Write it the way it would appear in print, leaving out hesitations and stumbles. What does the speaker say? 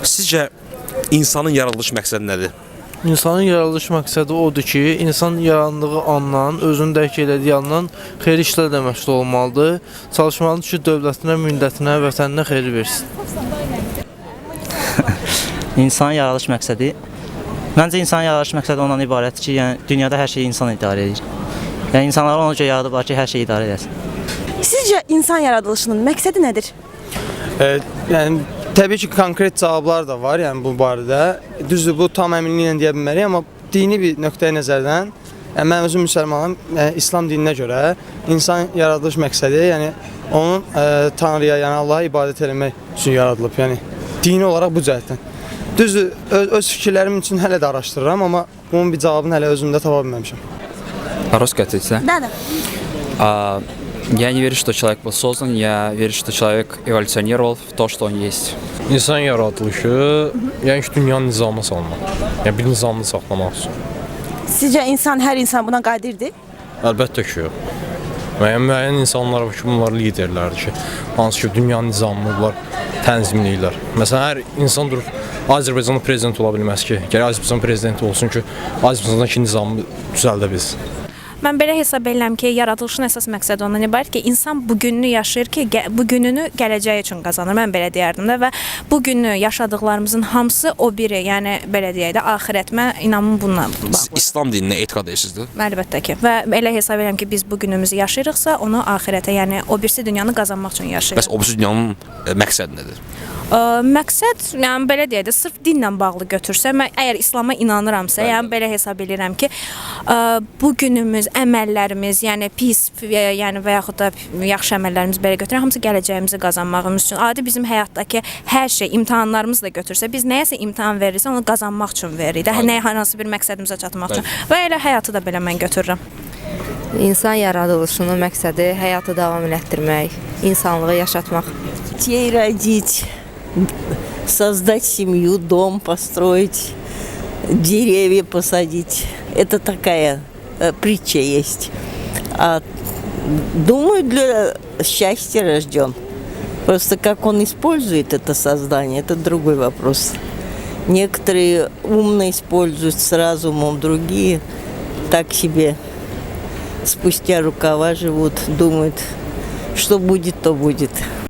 Sizcə insanın yaradılış məqsədi nədir? İnsanın yaradılış məqsədi odur ki, insan yarandığı andan, özünü dərk elədiyi andan xeyir işlərlə məşğul olmalıdır. Çalışmalıdır ki, dövlətinə, millətinə, vətəninə xeyir versin. İnsanın yaradılış məqsədi Məncə insanın yaradılış məqsədi ondan ibarətdir ki, yəni dünyada hər şeyi insan idarə edir. Yəni insanları ona görə yaradıblar ki, hər şeyi idarə edəsin. Sizcə insan yaradılışının məqsədi nədir? Yəni təbii ki, konkret cavablar da var, yəni bu barədə. Düzdür, bu tam əminliklə deyə bilmərik, amma dini bir nöqteyi nəzərdən, yəni mən özüm müsəlmanam, yəni İslam dininə görə insan yaradılış məqsədi, yəni onun Tanrıya, yəni Allaha ibadət etmək üçün yaradılıb, yəni dini olaraq bu cəhətdən. Düzdür, öz fikirlərim üçün hələ də araşdırıram, amma bunun bir cavabını hələ özümdə tapa bilməmişəm. По-русски ответить, да? Да. Я не верю, что человек был создан, я верю, что человек эволюционировал в то, что он есть. İnsan yaradılışı, yəni ki, dünyanın nizamına salmaq. Yəni bir nizamını saxlamaq üçün. Sizcə hər insan buna qadirdir? Əlbəttə ki, yox. Müəyyən insanlar var ki, bunlar liderlərdir ki, hansı ki, dünyanın nizamını bunlar tənzimləyirlər. Məsələn, hər insan durub Azərbaycanın prezidenti ola bilməz ki, gərək Azərbaycan prezidenti olsun ki, Azərbaycandakı nizamı düzəldə bilsin. Mən belə hesab edirəm ki, yaradılışın əsas məqsədi ondan ibarət ki, insan bugününü yaşayır ki, bugününü gələcəyi üçün qazanır. Mən belə deyərdim də və bugünü yaşadıqlarımızın hamısı o biri, yəni belə deyək də, axirət. Mən inanım bununla bağlı. İslam dininə etiqad edirsiniz? Əlbəttə ki. Və elə hesab edirəm ki, biz bugünümüzü yaşayırıqsa, onu axirətə, yəni o birisi dünyanı qazanmaq üçün yaşayırıq. Bəs o birisi dünyanın məqsədi nədir? Məqsəd, yəni belə deyək də, sırf dinlə bağlı götürsə, mən əgər İslama inanıramsa, yəni belə hesab edirəm ki, bu günümüz, əməllərimiz, yəni pis, yəni və yaxud da yaxşı əməllərimiz belə götürək, hamısı gələcəyimizi qazanmağımız üçün. Adi bizim həyatdakı hər şey, imtahanlarımız da götürsə, biz nəyəsə imtahan verirsə, onu qazanmaq üçün veririk də, hansı bir məqsədimizə çatmaq üçün. Və elə həyatı da belə mən götürürəm. İnsan yaradılışının məqsədi həyatı davam elətdirmək, insanlığı yaşatmaq. Детей родить, создать семью, дом построить, деревья посадить. Это такая притча есть. А думаю, для счастья рожден. Просто как он использует это создание, это другой вопрос. Некоторые умно используют с разумом, другие так себе спустя рукава живут, думают, что будет, то будет.